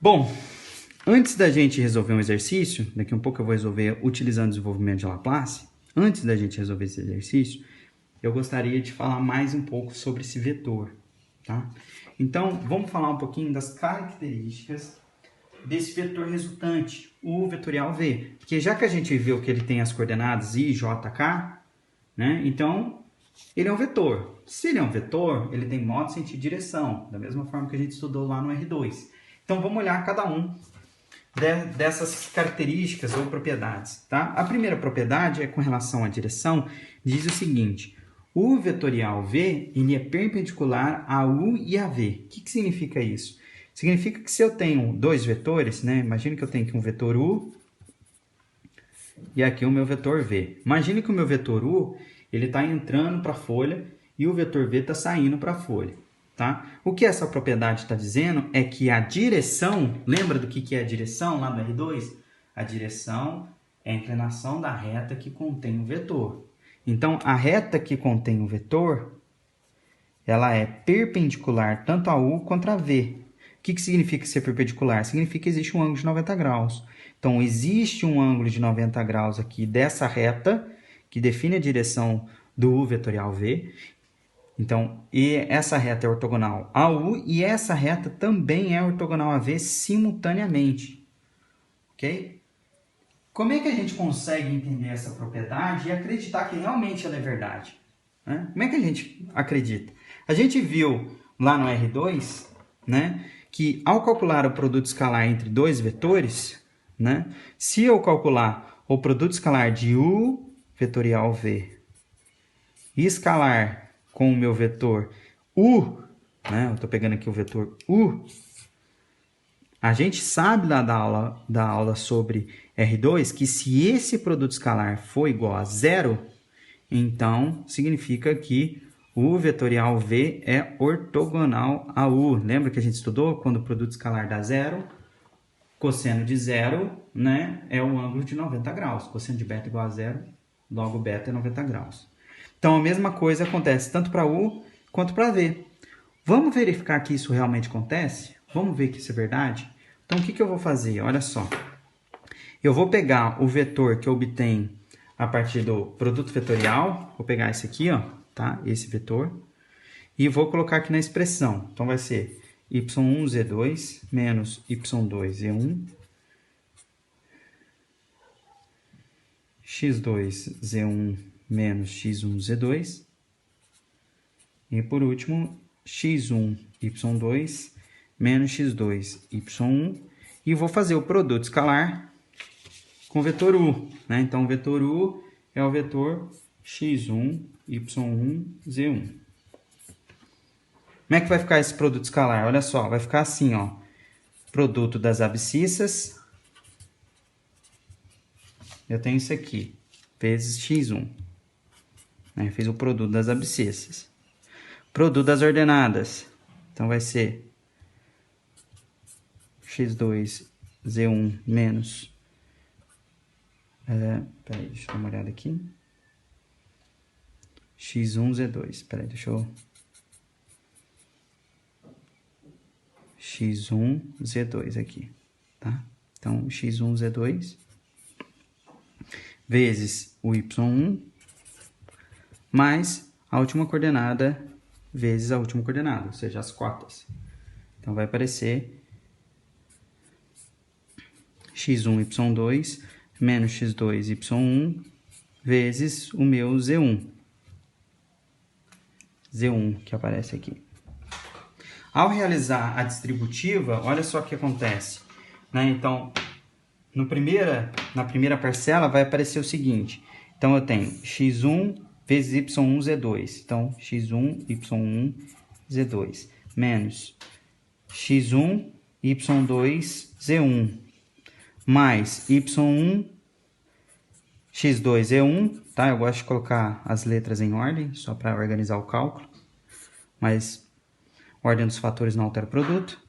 Bom, antes da gente resolver um exercício, daqui a um pouco eu vou resolver utilizando o desenvolvimento de Laplace. Antes da gente resolver esse exercício, eu gostaria de falar mais um pouco sobre esse vetor, tá? Então, vamos falar um pouquinho das características desse vetor resultante, o vetorial V. Porque já que a gente viu que ele tem as coordenadas I, J, K, né? Então, ele é um vetor. Se ele é um vetor, ele tem modo, sentido e direção, da mesma forma que a gente estudou lá no R2. Então, vamos olhar cada um dessas características ou propriedades, tá? A primeira propriedade é com relação à direção, diz o seguinte: o vetorial V ele é perpendicular a U e a V. O que significa isso? Significa que se eu tenho dois vetores, né? Imagine que eu tenho aqui um vetor U e aqui o meu vetor V. Imagine que o meu vetor U ele está entrando para a folha e o vetor V está saindo para a folha. Tá? O que essa propriedade está dizendo é que a direção, lembra do que é a direção lá do R2? A direção é a inclinação da reta que contém o vetor. Então, a reta que contém o vetor, ela é perpendicular tanto a U quanto a V. O que significa ser perpendicular? Significa que existe um ângulo de 90 graus. Então, existe um ângulo de 90 graus aqui dessa reta, que define a direção do U vetorial V. Então, essa reta é ortogonal a U e essa reta também é ortogonal a V simultaneamente. Ok? Como é que a gente consegue entender essa propriedade e acreditar que realmente ela é verdade? Né? Como é que a gente acredita? A gente viu lá no R2, né, que ao calcular o produto escalar entre dois vetores, né, se eu calcular o produto escalar de U vetorial V e escalar com o meu vetor U, né? Eu estou pegando aqui o vetor U. A gente sabe lá da aula sobre R2 que se esse produto escalar for igual a zero, então significa que o vetorial V é ortogonal a U. Lembra que a gente estudou quando o produto escalar dá zero? Cosseno de zero, né, é um ângulo de 90 graus. Cosseno de beta igual a zero, logo beta é 90 graus. Então, a mesma coisa acontece tanto para U quanto para V. Vamos verificar que isso realmente acontece? Vamos ver que isso é verdade? Então, o que eu vou fazer? Olha só. Eu vou pegar o vetor que eu obtenho a partir do produto vetorial. Vou pegar esse aqui, ó, tá? Esse vetor. E vou colocar aqui na expressão. Então, vai ser y1z2 menos y2z1 x2z1 menos x1z2 e por último x1 y2 menos x2 y1 e vou fazer o produto escalar com o vetor u, né? Então o vetor u é o vetor x1 y1 z1. Como é que vai ficar esse produto escalar? Olha só, vai ficar assim, ó, produto das abscissas, eu tenho isso aqui, vezes x1. Né? Fiz o produto das abscissas. Produto das ordenadas. Então, vai ser x2z1 menos... peraí, deixa eu dar uma olhada aqui. x1z2. Peraí, deixa eu... x1z2 aqui, tá? Então, x1z2 vezes o y1 mais a última coordenada vezes a última coordenada, ou seja, as cotas. Então, vai aparecer x1, y2 menos x2, y1 vezes o meu z1. Z1 que aparece aqui. Ao realizar a distributiva, olha só o que acontece. Né? Então, na primeira parcela vai aparecer o seguinte. Então, eu tenho x1 vezes y1, z2. Então, x1, y1, z2. Menos x1, y2, z1. Mais y1, x2, z1. Tá? Eu gosto de colocar as letras em ordem, só para organizar o cálculo. Mas a ordem dos fatores não altera o produto.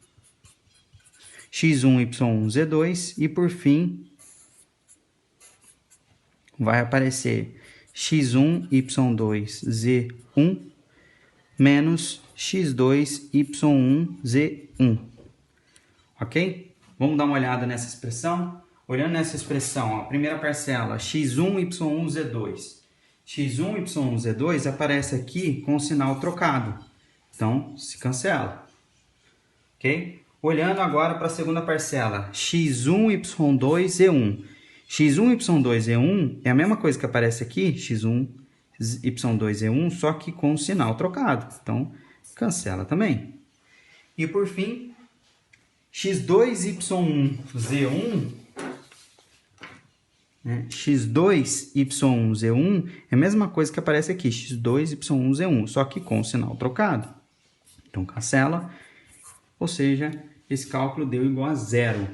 x1, y1, z2. E, por fim, vai aparecer x1, y2, z1 menos x2, y1, z1. Ok? Vamos dar uma olhada nessa expressão? Olhando nessa expressão, a primeira parcela, x1, y1, z2. x1, y1, z2 aparece aqui com o sinal trocado. Então, se cancela. Ok? Olhando agora para a segunda parcela, x1, y2, z1. x1, y2, z1 é a mesma coisa que aparece aqui, x1, y2, z1, só que com o sinal trocado. Então, cancela também. E por fim, x2, y1, z1, né? x2, y1, z1 é a mesma coisa que aparece aqui, x2, y1, z1, só que com o sinal trocado. Então, cancela, ou seja, esse cálculo deu igual a zero.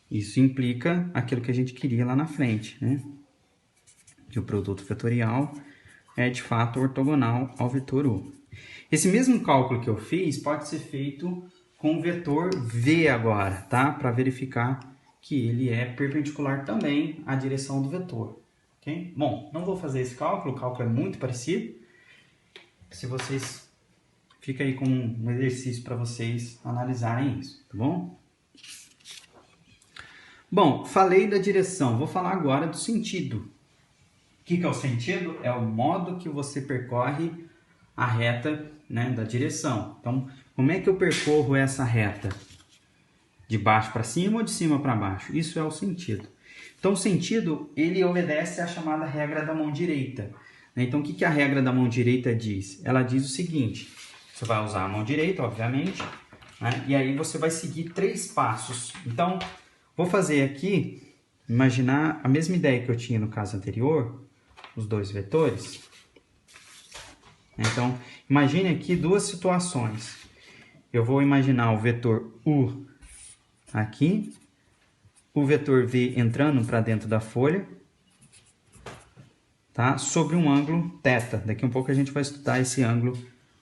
Isso implica aquilo que a gente queria lá na frente, né? Que o produto vetorial é de fato ortogonal ao vetor U. Esse mesmo cálculo que eu fiz pode ser feito com o vetor V agora, tá? Para verificar que ele é perpendicular também à direção do vetor, ok? Bom, não vou fazer esse cálculo, o cálculo é muito parecido. Se vocês... Fica aí com um exercício para vocês analisarem isso, tá bom? Bom, falei da direção, vou falar agora do sentido. O que é o sentido? É o modo que você percorre a reta, né, da direção. Então, como é que eu percorro essa reta? De baixo para cima ou de cima para baixo? Isso é o sentido. Então, o sentido, ele obedece à chamada regra da mão direita. Então, o que a regra da mão direita diz? Ela diz o seguinte, você vai usar a mão direita, obviamente, né, e aí você vai seguir 3 passos. Então, vou fazer aqui, imaginar a mesma ideia que eu tinha no caso anterior, os 2 vetores. Então, imagine aqui 2 situações. Eu vou imaginar o vetor U aqui, o vetor V entrando para dentro da folha, tá? Sobre um ângulo θ. Daqui a pouco a gente vai estudar esse ângulo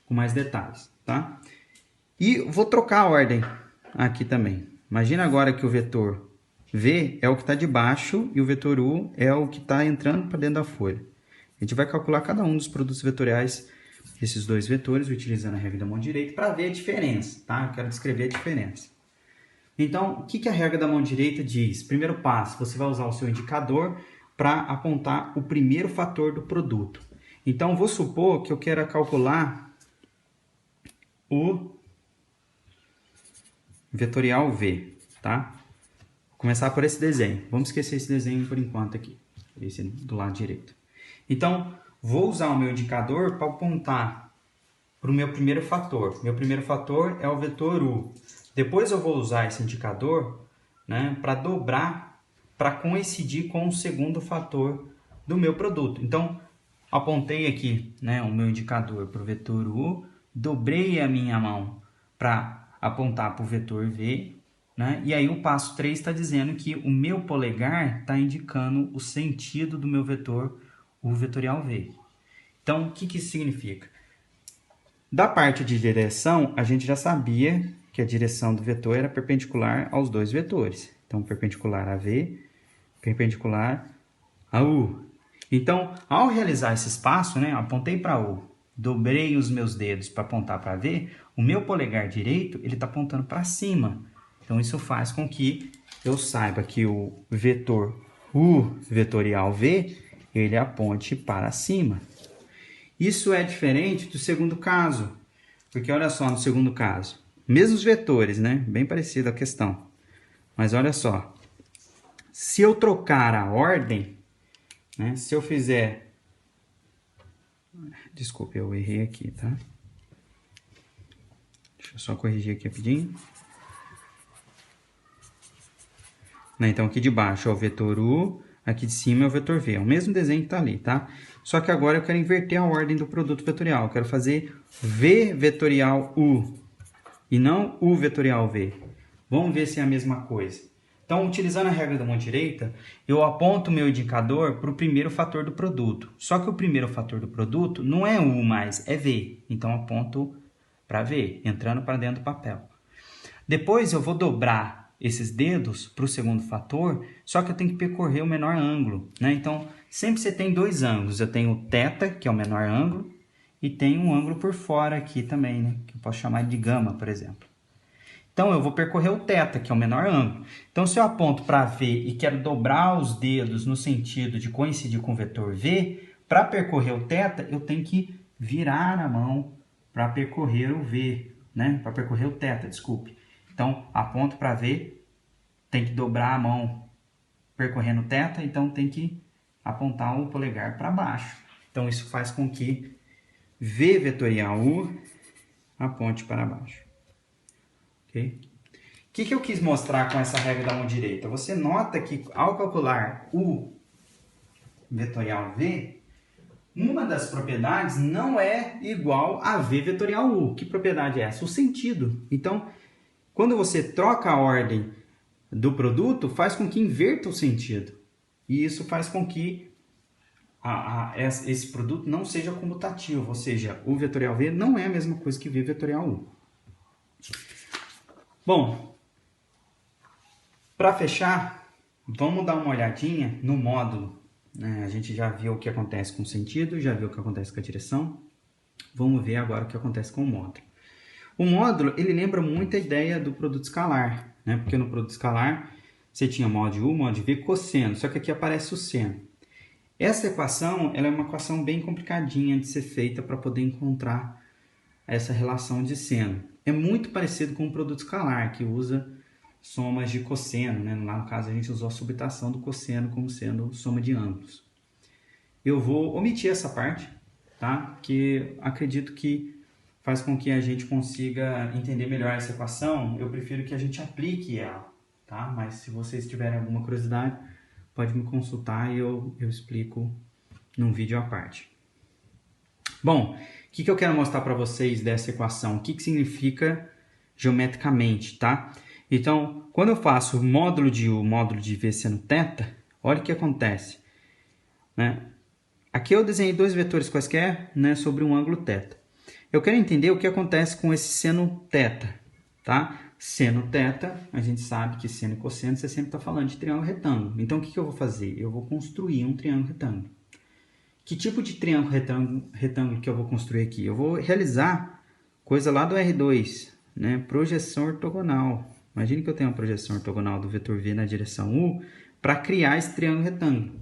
com mais detalhes, tá? E vou trocar a ordem aqui também. Imagina agora que o vetor V é o que está de baixo e o vetor U é o que está entrando para dentro da folha. A gente vai calcular cada um dos produtos vetoriais desses 2 vetores utilizando a regra da mão direita para ver a diferença, tá? Eu quero descrever a diferença. Então, o que a regra da mão direita diz? Primeiro passo, você vai usar o seu indicador para apontar o primeiro fator do produto. Então, vou supor que eu quero calcular o vetorial V, tá? Vou começar por esse desenho. Vamos esquecer esse desenho por enquanto aqui, esse do lado direito. Então, vou usar o meu indicador para apontar para o meu primeiro fator. Meu primeiro fator é o vetor U. Depois eu vou usar esse indicador, né, para dobrar, para coincidir com o segundo fator do meu produto. Então, apontei aqui, né, o meu indicador para o vetor U, dobrei a minha mão para apontar para o vetor V, né, e aí o passo 3 está dizendo que o meu polegar está indicando o sentido do meu vetor, o vetorial V. Então, o que isso significa? Da parte de direção, a gente já sabia que a direção do vetor era perpendicular aos 2 vetores. Então, perpendicular a V, perpendicular a U. Então, ao realizar esse espaço, né, apontei para U, dobrei os meus dedos para apontar para V, o meu polegar direito ele está apontando para cima. Então, isso faz com que eu saiba que o vetor U vetorial V, ele aponte para cima. Isso é diferente do segundo caso, porque olha só no segundo caso, mesmos vetores, né? Bem parecida a questão. Mas olha só, se eu trocar a ordem, né? Se eu fizer... Desculpe, eu errei aqui, tá? Deixa eu só corrigir aqui rapidinho. Então, aqui de baixo é o vetor U, aqui de cima é o vetor V. É o mesmo desenho que está ali, tá? Só que agora eu quero inverter a ordem do produto vetorial. Eu quero fazer V vetorial U e não U vetorial V. Vamos ver se é a mesma coisa. Então, utilizando a regra da mão direita, eu aponto o meu indicador para o primeiro fator do produto. Só que o primeiro fator do produto não é U mais, é V. Então, aponto para V, entrando para dentro do papel. Depois, eu vou dobrar esses dedos para o segundo fator, só que eu tenho que percorrer o menor ângulo, né? Então, sempre você tem 2 ângulos. Eu tenho o θ, que é o menor ângulo, e tenho um ângulo por fora aqui também, né? Que eu posso chamar de gama, por exemplo. Então, eu vou percorrer o θ, que é o menor ângulo. Então, se eu aponto para V e quero dobrar os dedos no sentido de coincidir com o vetor V, para percorrer o θ, eu tenho que virar a mão para percorrer o V, né? Para percorrer o θ, desculpe. Então, aponto para V, tem que dobrar a mão percorrendo o θ, então tem que apontar o polegar para baixo. Então, isso faz com que V vetorial U aponte para baixo. Ok? O que eu quis mostrar com essa regra da mão direita? Você nota que ao calcular U vetorial V, uma das propriedades não é igual a V vetorial U. Que propriedade é essa? O sentido. Então, quando você troca a ordem do produto, faz com que inverta o sentido. E isso faz com que esse produto não seja comutativo, ou seja, U vetorial V não é a mesma coisa que V vetorial U. Bom, para fechar, vamos dar uma olhadinha no módulo. A gente já viu o que acontece com o sentido, já viu o que acontece com a direção. Vamos ver agora o que acontece com o módulo. O módulo, ele lembra muito a ideia do produto escalar, né? Porque no produto escalar você tinha mod U, mod V, cosseno, só que aqui aparece o seno. Essa equação, ela é uma equação bem complicadinha de ser feita para poder encontrar essa relação de seno. É muito parecido com o produto escalar, que usa somas de cosseno, né? Lá no caso a gente usou a subtração do cosseno como sendo soma de ângulos. Eu vou omitir essa parte, tá? Porque acredito que faz com que a gente consiga entender melhor essa equação. Eu prefiro que a gente aplique ela, tá? Mas se vocês tiverem alguma curiosidade, pode me consultar e eu explico num vídeo à parte. Bom, o que eu quero mostrar para vocês dessa equação? O que significa geometricamente, tá? Então, quando eu faço módulo de U, módulo de V seno θ, olha o que acontece, né? Aqui eu desenhei dois vetores quaisquer, né, sobre um ângulo θ. Eu quero entender o que acontece com esse seno θ, tá? Seno θ, a gente sabe que seno e cosseno você sempre está falando de triângulo retângulo. Então, o que eu vou fazer? Eu vou construir um triângulo retângulo. Que tipo de triângulo retângulo que eu vou construir aqui? Eu vou realizar coisa lá do R2, né? Projeção ortogonal. Imagine que eu tenho uma projeção ortogonal do vetor V na direção U para criar esse triângulo retângulo.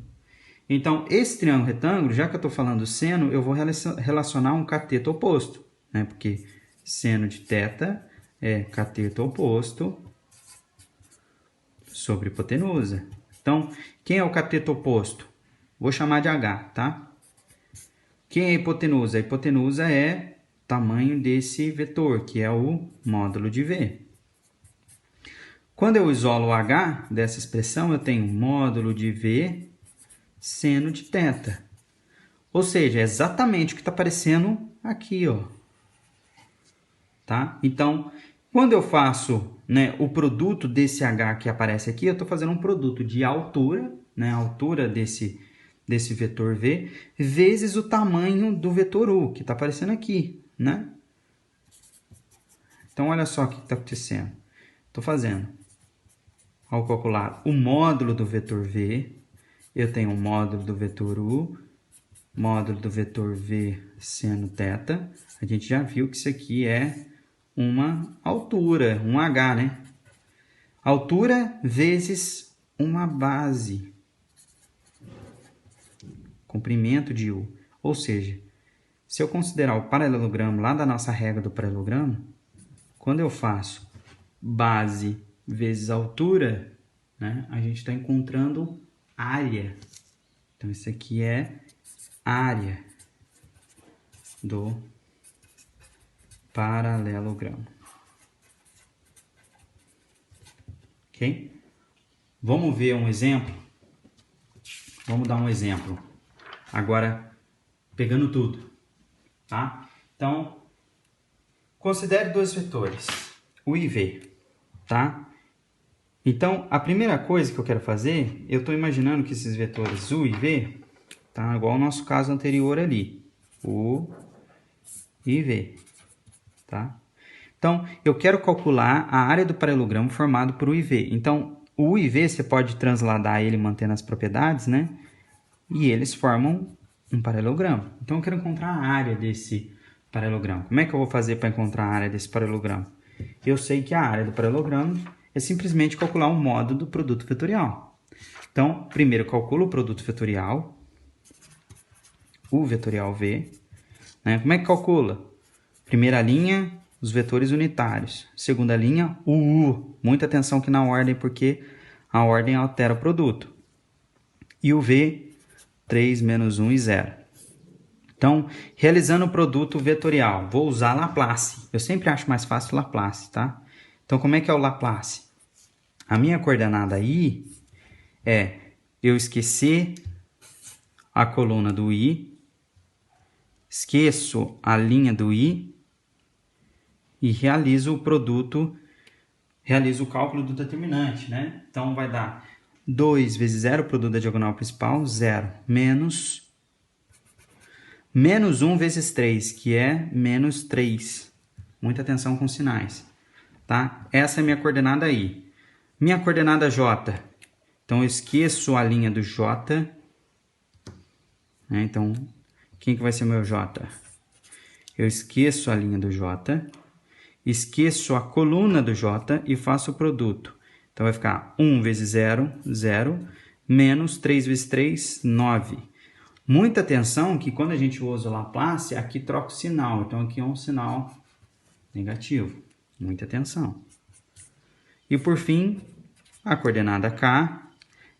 Então, esse triângulo retângulo, já que eu estou falando do seno, eu vou relacionar um cateto oposto, né? Porque seno de θ é cateto oposto sobre hipotenusa. Então, quem é o cateto oposto? Vou chamar de H, tá? Quem é a hipotenusa? A hipotenusa é o tamanho desse vetor, que é o módulo de V. Quando eu isolo o H dessa expressão, eu tenho módulo de V seno de θ. Ou seja, é exatamente o que está aparecendo aqui, ó. Tá? Então, quando eu faço, né, o produto desse H que aparece aqui, eu estou fazendo um produto de altura, né, a altura desse vetor V, vezes o tamanho do vetor U, que está aparecendo aqui, né? Então, olha só o que está acontecendo. Estou fazendo, ao calcular o módulo do vetor V, eu tenho o módulo do vetor U, módulo do vetor V seno θ. A gente já viu que isso aqui é uma altura, um H, né? Altura vezes uma base. Comprimento de U. Ou seja, se eu considerar o paralelogramo lá da nossa regra do paralelogramo, quando eu faço base vezes altura, né, a gente está encontrando área. Então, isso aqui é área do paralelogramo. Ok? Vamos ver um exemplo? Vamos dar um exemplo. Agora, pegando tudo, tá? Então, considere dois vetores, U e V, tá? Então, a primeira coisa que eu quero fazer, eu estou imaginando que esses vetores U e V, tá? Igual ao nosso caso anterior ali, U e V, tá? Então, eu quero calcular a área do paralelogramo formado por U e V. Então, o U e V, você pode transladar ele mantendo as propriedades, né? E eles formam um paralelogramo. Então, eu quero encontrar a área desse paralelogramo. Como é que eu vou fazer para encontrar a área desse paralelogramo? eu sei que a área do paralelogramo é simplesmente calcular o módulo do produto vetorial. Então, primeiro eu calculo o produto vetorial, o vetorial V. Né? Como é que calcula? Primeira linha, os vetores unitários. Segunda linha, o U. Muita atenção aqui na ordem, porque a ordem altera o produto. E o V, 3, menos 1 e 0. Então, realizando o produto vetorial, vou usar Laplace. Eu sempre acho mais fácil Laplace, tá? Então, como é que é o Laplace? A minha coordenada I é eu esquecer a coluna do I, esqueço a linha do I e realizo o produto, realizo o cálculo do determinante, né? Então, vai dar 2 vezes 0, o produto da diagonal principal, 0, menos 1 vezes 3, que é menos 3. Muita atenção com sinais, tá? Essa é a minha coordenada I. Minha coordenada J. Então, eu esqueço a linha do J. Né? Então, quem que vai ser meu J? Eu esqueço a linha do J, esqueço a coluna do J e faço o produto. Então, vai ficar 1 vezes 0, 0, menos 3 vezes 3, 9. Muita atenção que quando a gente usa o Laplace, aqui troca o sinal. Então, aqui é um sinal negativo. Muita atenção. E, por fim, a coordenada K.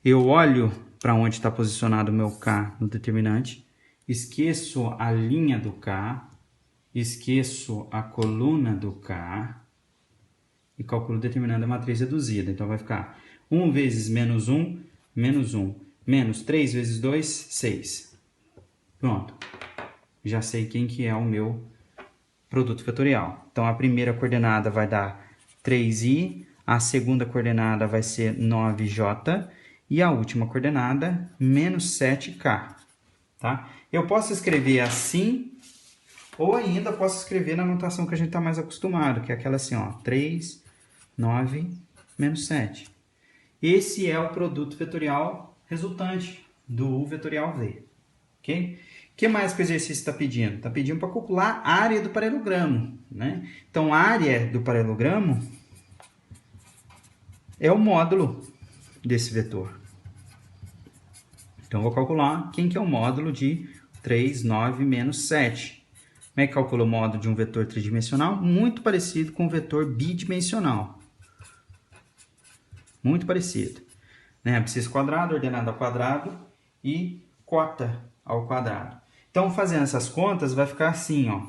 Eu olho para onde está posicionado o meu K no determinante, esqueço a linha do K, esqueço a coluna do K e calculo o determinante da matriz reduzida. Então, vai ficar 1 vezes menos 1, menos 1, menos 3 vezes 2, 6. Pronto. Já sei quem que é o meu produto vetorial. Então, a primeira coordenada vai dar 3i, a segunda coordenada vai ser 9j e a última coordenada, menos 7k. Tá? Eu posso escrever assim, ou ainda posso escrever na notação que a gente está mais acostumado, que é aquela assim, ó, 3, 9, menos 7. Esse é o produto vetorial resultante do U vetorial V. Ok? O que mais que o exercício está pedindo? Está pedindo para calcular a área do paralelogramo. Né? Então, a área do paralelogramo é o módulo desse vetor. Então, vou calcular quem que é o módulo de 3, 9, menos 7. Como é que calcula o módulo de um vetor tridimensional? Muito parecido com o vetor bidimensional. Muito parecido. Né? Abscissa quadrado, ordenado ao quadrado e cota ao quadrado. Então, fazendo essas contas, vai ficar assim, ó.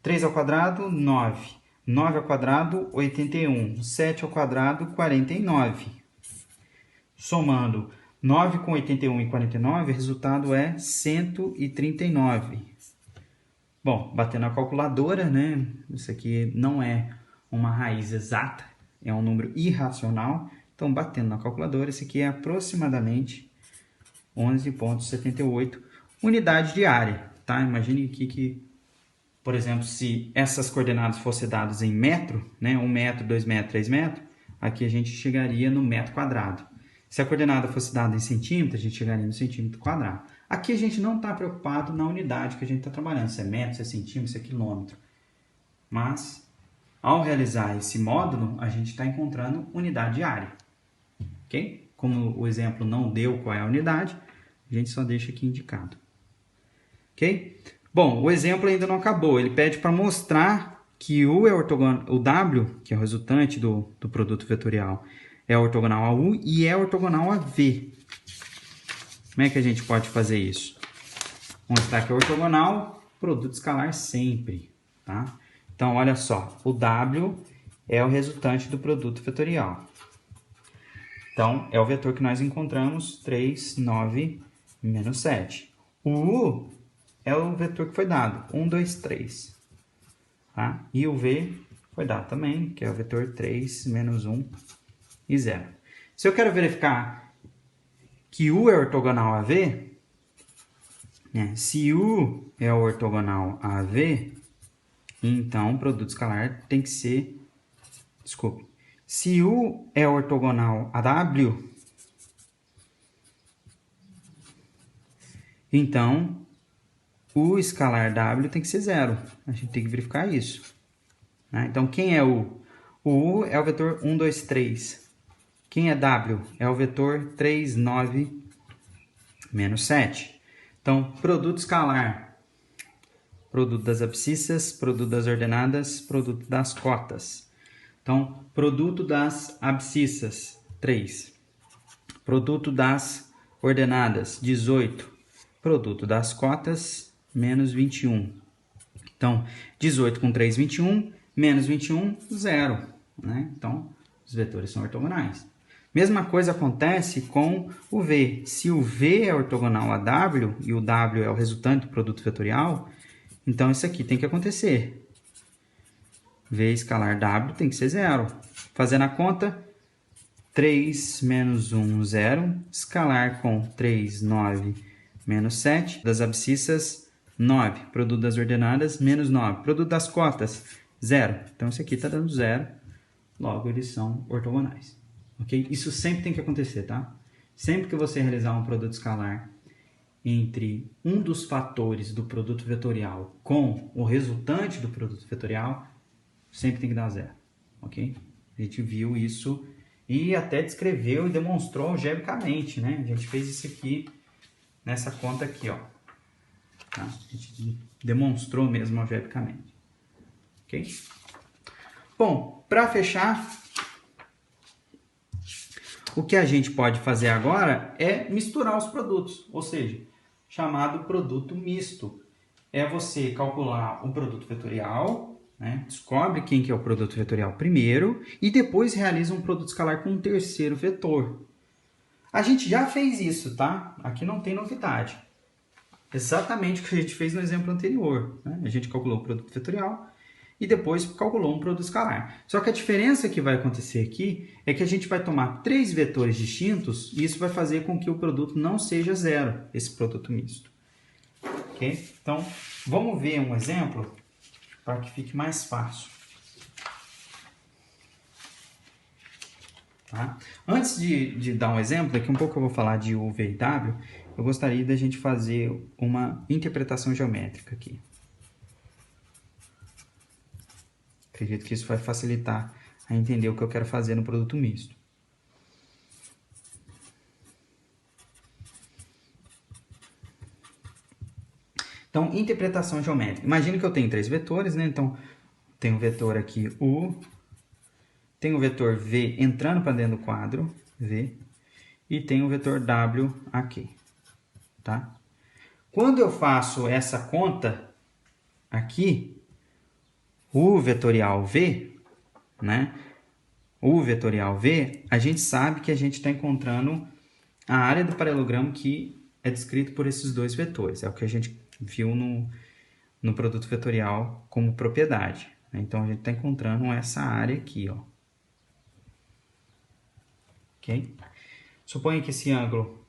3 ao quadrado, 9. 9 ao quadrado, 81. 7 ao quadrado, 49. Somando 9 com 81 e 49, o resultado é 139. Bom, batendo na calculadora, né? Isso aqui não é uma raiz exata, é um número irracional. Então, batendo na calculadora, esse aqui é aproximadamente 11,78 unidade de área, tá? Imagine aqui que, por exemplo, se essas coordenadas fossem dadas em metro, né? 1 metro, 2 metros, 3 metros, aqui a gente chegaria no metro quadrado. Se a coordenada fosse dada em centímetro, a gente chegaria no centímetro quadrado. Aqui a gente não está preocupado na unidade que a gente está trabalhando, se é metro, se é centímetro, se é quilômetro. Mas, ao realizar esse módulo, a gente está encontrando unidade de área. Ok? Como o exemplo não deu qual é a unidade, a gente só deixa aqui indicado. Ok? Bom, o exemplo ainda não acabou. Ele pede para mostrar que U é ortogonal, o W, que é o resultante do produto vetorial, é ortogonal a U e é ortogonal a V. Como é que a gente pode fazer isso? Vamos mostrar que é ortogonal, produto escalar sempre. Tá? Então, olha só. O W é o resultante do produto vetorial. Então, é o vetor que nós encontramos, 3, 9, menos 7. O U é o vetor que foi dado, 1, 2, 3. Tá? E o V foi dado também, que é o vetor 3, menos 1 e 0. Se eu quero verificar que U é ortogonal a V, né? Se U é ortogonal a V, então o produto escalar tem que ser... Desculpe. Se U é ortogonal a W, então o escalar W tem que ser 0. A gente tem que verificar isso. Né? Então, quem é U? O U é o vetor 1, 2, 3. Quem é W? É o vetor 3, 9, menos 7. Então, produto escalar. Produto das abscissas, produto das ordenadas, produto das cotas. Então, produto das abscissas, 3. Produto das ordenadas, 18. Produto das cotas, menos 21. Então, 18 com 3, 21. Menos 21, 0. Né? Então, os vetores são ortogonais. Mesma coisa acontece com o V. Se o V é ortogonal a W, e o W é o resultante do produto vetorial, então isso aqui tem que acontecer. V escalar W tem que ser 0. Fazendo a conta, 3 menos 1, 0. Escalar com 3, 9, menos 7. Das abscissas, 9. Produto das ordenadas, menos 9. Produto das cotas, 0. Então, isso aqui está dando 0. Logo, eles são ortogonais. Okay? Isso sempre tem que acontecer, tá? Sempre que você realizar um produto escalar entre um dos fatores do produto vetorial com o resultante do produto vetorial, sempre tem que dar 0. Ok? A gente viu isso e até descreveu e demonstrou algebricamente, né? A gente fez isso aqui nessa conta aqui, ó. Tá? A gente demonstrou mesmo algebricamente. Ok? Bom, para fechar, o que a gente pode fazer agora é misturar os produtos, ou seja, chamado produto misto. É você calcular um produto vetorial, né? Descobre quem que é o produto vetorial primeiro e depois realiza um produto escalar com um terceiro vetor. A gente já fez isso, tá? Aqui não tem novidade. Exatamente o que a gente fez no exemplo anterior, né? A gente calculou o produto vetorial e depois calculou um produto escalar. Só que a diferença que vai acontecer aqui é que a gente vai tomar 3 vetores distintos e isso vai fazer com que o produto não seja 0, esse produto misto. Ok? Então, vamos ver um exemplo para que fique mais fácil. Tá? Antes de dar um exemplo, daqui um pouco eu vou falar de U, V e W, eu gostaria da gente fazer uma interpretação geométrica aqui. Acredito que isso vai facilitar a entender o que eu quero fazer no produto misto. Então, interpretação geométrica. Imagina que eu tenho 3 vetores, né? Então, tem o vetor aqui U, tem o vetor V entrando para dentro do quadro, V, e tem o vetor W aqui, tá? Quando eu faço essa conta aqui, o vetorial V, né? O vetorial V, a gente sabe que a gente está encontrando a área do paralelogramo que é descrito por esses dois vetores. É o que a gente viu no produto vetorial como propriedade. Né? Então, a gente está encontrando essa área aqui, ó. Ok? Suponha que esse ângulo,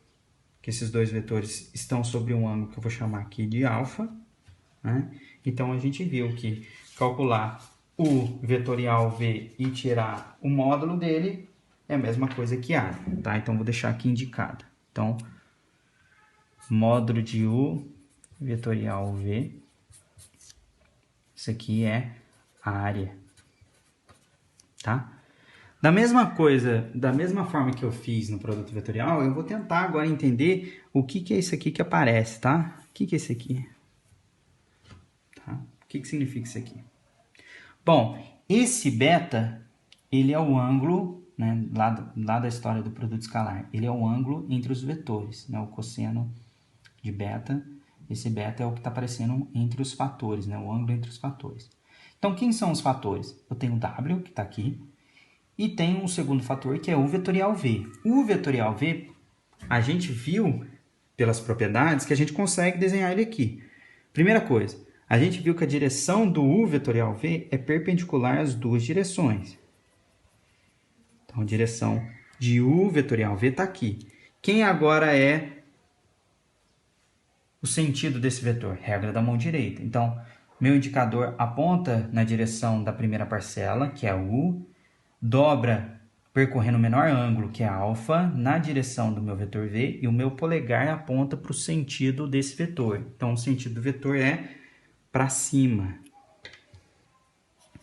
que esses dois vetores estão sobre um ângulo que eu vou chamar aqui de alfa. Né? Então, a gente viu que calcular o vetorial V e tirar o módulo dele é a mesma coisa que área. Tá? Então, vou deixar aqui indicado. Então, módulo de U vetorial V, isso aqui é a área. Tá? Da mesma forma que eu fiz no produto vetorial, eu vou tentar agora entender o que é isso aqui que aparece, tá? O que é isso aqui? Tá? O que significa isso aqui? Bom, esse beta, ele é o ângulo, né, lá da história do produto escalar, ele é o ângulo entre os vetores, né, o cosseno de beta. Esse beta é o que está aparecendo entre os fatores, né, o ângulo entre os fatores. Então, quem são os fatores? Eu tenho o W, que está aqui, e tem um segundo fator, que é o vetorial V. O vetorial V, a gente viu pelas propriedades que a gente consegue desenhar ele aqui. Primeira coisa, a gente viu que a direção do U vetorial V é perpendicular às duas direções. Então, a direção de U vetorial V está aqui. Quem agora é o sentido desse vetor? Regra da mão direita. Então, meu indicador aponta na direção da primeira parcela, que é U, dobra percorrendo o menor ângulo, que é alfa, na direção do meu vetor V, e o meu polegar aponta para o sentido desse vetor. Então, o sentido do vetor é para cima.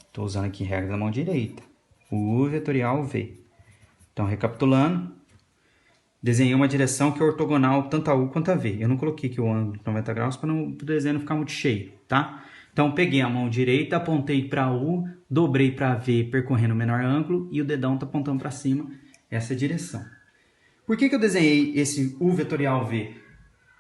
Estou usando aqui regra da mão direita. U vetorial V. Então, recapitulando, desenhei uma direção que é ortogonal tanto a U quanto a V. Eu não coloquei aqui o ângulo de 90 graus para o desenho não ficar muito cheio, tá? Então, peguei a mão direita, apontei para U, dobrei para V, percorrendo o menor ângulo, e o dedão está apontando para cima, essa direção. Por que eu desenhei esse U vetorial V?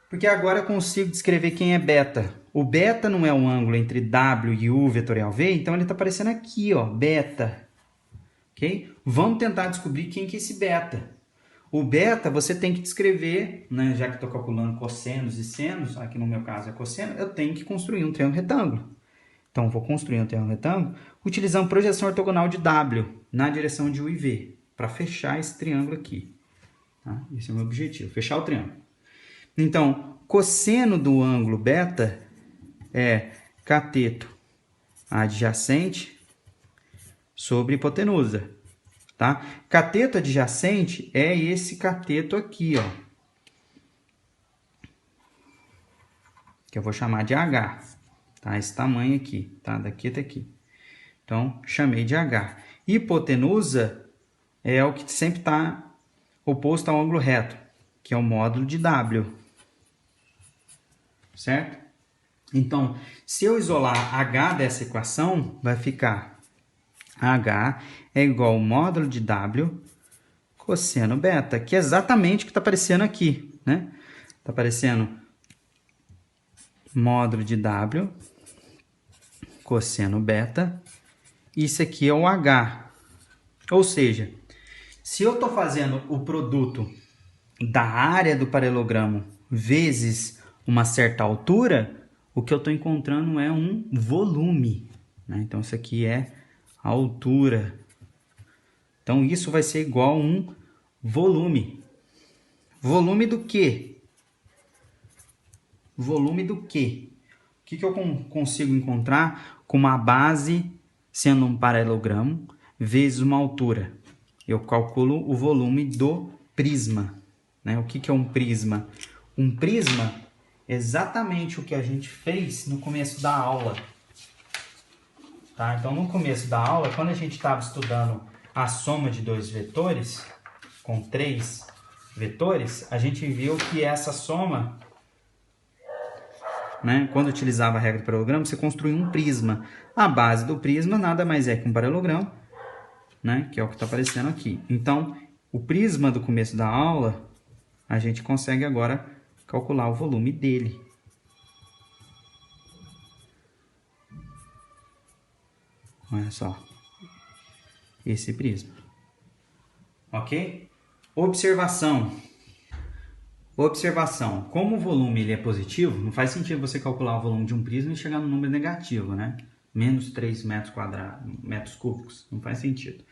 Porque agora eu consigo descrever quem é beta. O beta não é um ângulo entre W e U vetorial V, então ele está aparecendo aqui, ó, beta. Okay? Vamos tentar descobrir quem que é esse beta. O beta você tem que descrever, né, já que estou calculando cossenos e senos, aqui no meu caso é cosseno, eu tenho que construir um triângulo retângulo. Então, vou construir um triângulo retângulo utilizando projeção ortogonal de W na direção de U e V, para fechar esse triângulo aqui. Tá? Esse é o meu objetivo, fechar o triângulo. Então, cosseno do ângulo beta é cateto adjacente sobre hipotenusa. Tá? Cateto adjacente é esse cateto aqui, ó, que eu vou chamar de H. Tá? Esse tamanho aqui, tá? Daqui até aqui. Então, chamei de H. Hipotenusa é o que sempre está oposto ao ângulo reto, que é o módulo de W. Certo? Então, se eu isolar H dessa equação, vai ficar H é igual ao módulo de W cosseno beta, que é exatamente o que está aparecendo aqui, né? Está aparecendo módulo de W cosseno beta. Isso aqui é o H. Ou seja, se eu estou fazendo o produto da área do paralelogramo vezes uma certa altura, o que eu estou encontrando é um volume, né? Então, isso aqui é a altura. Então, isso vai ser igual a um volume. Volume do quê? Volume do quê? O que eu consigo encontrar com uma base sendo um paralelogramo vezes uma altura? Eu calculo o volume do prisma. Né? O que é um prisma? Um prisma é exatamente o que a gente fez no começo da aula. Tá? Então, no começo da aula, quando a gente estava estudando a soma de dois vetores, com 3 vetores, a gente viu que essa soma, né, quando utilizava a regra do paralelogramo, você construía um prisma. A base do prisma nada mais é que um paralelogramo, né, que é o que está aparecendo aqui. Então, o prisma do começo da aula, a gente consegue agora calcular o volume dele. Olha só, esse prisma. Ok? Observação. Observação. Como o volume ele é positivo, não faz sentido você calcular o volume de um prisma e chegar no número negativo, né? Menos 3 metros cúbicos. Não faz sentido.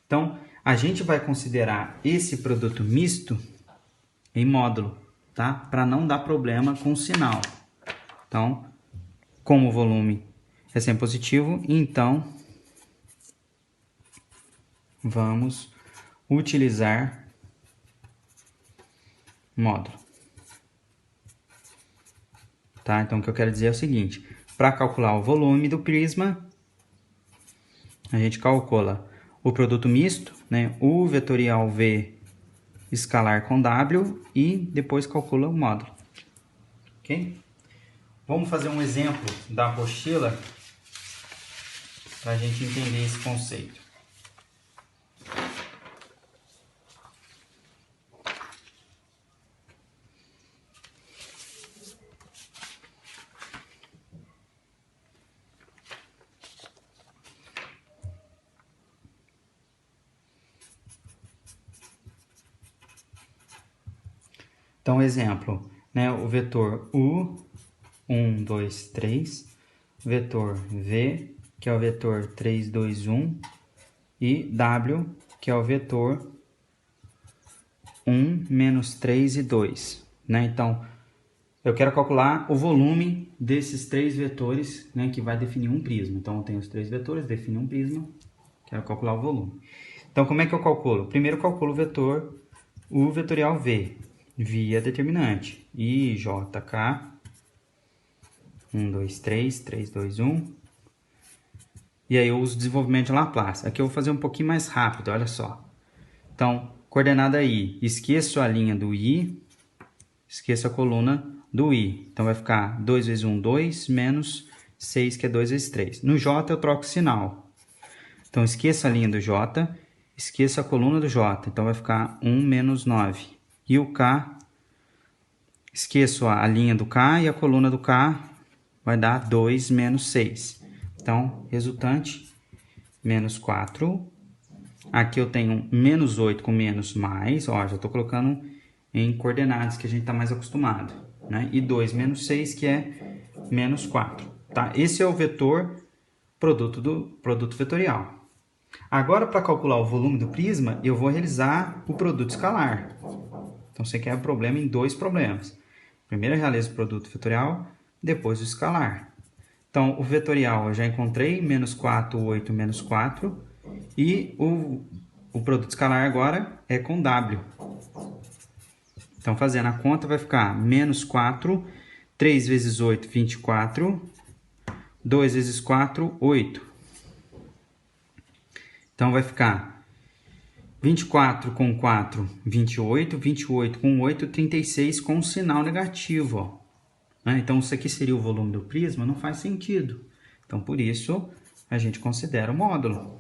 Então, a gente vai considerar esse produto misto em módulo, tá? Para não dar problema com o sinal. Então, como o volume é sempre positivo, então vamos utilizar módulo. Tá? Então, o que eu quero dizer é o seguinte. Para calcular o volume do prisma, a gente calcula o produto misto, né? U vetorial V escalar com W e depois calcula o módulo. Ok? Vamos fazer um exemplo da apostila para a gente entender esse conceito. Então, exemplo, né, o vetor U, 1, 2, 3, vetor V, que é o vetor 3, 2, 1, e W, que é o vetor 1, menos 3 e 2. Né? Então, eu quero calcular o volume desses 3 vetores, né, que vai definir um prisma. Então, eu tenho os 3 vetores, defino um prisma, quero calcular o volume. Então, como é que eu calculo? Primeiro, eu calculo o vetor U vetorial V, via determinante. IJK, 1, 2, 3, 3, 2, 1. E aí eu uso desenvolvimento de Laplace. Aqui eu vou fazer um pouquinho mais rápido, olha só. Então, coordenada I, esqueço a linha do I, esqueço a coluna do I. Então, vai ficar 2 vezes 1, 2, menos 6, que é 2 vezes 3. No J, eu troco o sinal. Então, esqueço a linha do J, esqueço a coluna do J. Então, vai ficar 1 menos 9. E o K, esqueço a linha do K e a coluna do K, vai dar 2 menos 6. Então, resultante, menos 4. Aqui eu tenho menos 8 com menos mais. Ó, já estou colocando em coordenadas que a gente está mais acostumado. Né? E 2 menos 6, que é menos 4. Tá? Esse é o vetor produto vetorial. Agora, para calcular o volume do prisma, eu vou realizar o produto escalar. Então, você quer o problema em dois problemas. Primeiro eu realizo o produto vetorial, depois o escalar. Então, o vetorial eu já encontrei, menos 4, 8, menos 4. E o produto escalar agora é com W. Então, fazendo a conta, vai ficar menos 4, 3 vezes 8, 24. 2 vezes 4, 8. Então, vai ficar 24 com 4, 28. 28 com 8, 36 com sinal negativo. Ó. Então, isso aqui seria o volume do prisma? Não faz sentido. Então, por isso, a gente considera o módulo.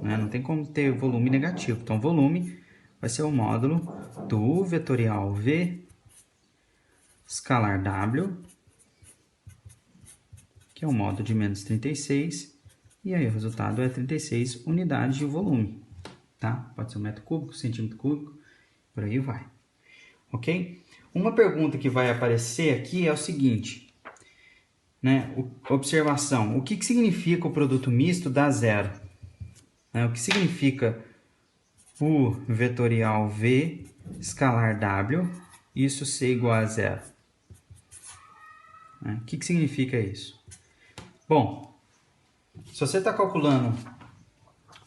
Não tem como ter volume negativo. Então, volume vai ser o módulo do vetorial V escalar W, que é o módulo de menos 36. E aí, o resultado é 36 unidades de volume. Tá? Pode ser um metro cúbico, centímetro cúbico, por aí vai. Ok? Uma pergunta que vai aparecer aqui é o seguinte, né? Observação, o que significa o produto misto dá zero? O que significa o vetorial V escalar W, isso ser igual a zero? O que significa isso? Bom, se você está calculando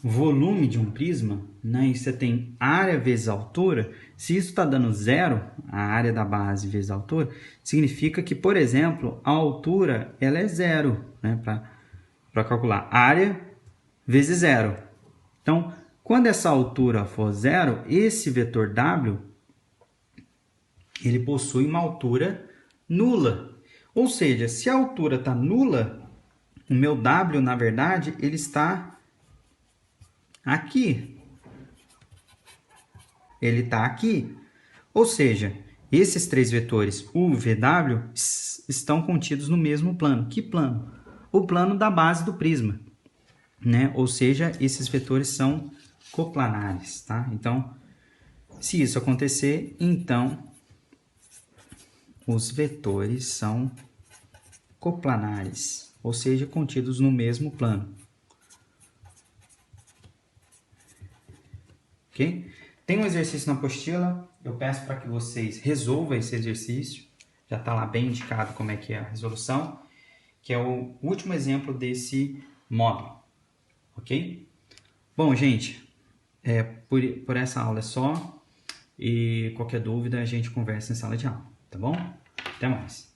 o volume de um prisma, né, e você tem área vezes altura, se isso está dando zero, a área da base vezes a altura, significa que, por exemplo, a altura ela é zero, né, para calcular área vezes zero. Então, quando essa altura for zero, esse vetor W ele possui uma altura nula. Ou seja, se a altura está nula, o meu W, na verdade, ele está aqui. Ele está aqui. Ou seja, esses três vetores U, V, W estão contidos no mesmo plano. Que plano? O plano da base do prisma. Né? Ou seja, esses vetores são coplanares. Tá? Então, se isso acontecer, então os vetores são coplanares. Ou seja, contidos no mesmo plano. Ok? Tem um exercício na apostila, eu peço para que vocês resolvam esse exercício, já está lá bem indicado como é que é a resolução, que é o último exemplo desse módulo, ok? Bom, gente, por essa aula é só, e qualquer dúvida a gente conversa em sala de aula, tá bom? Até mais!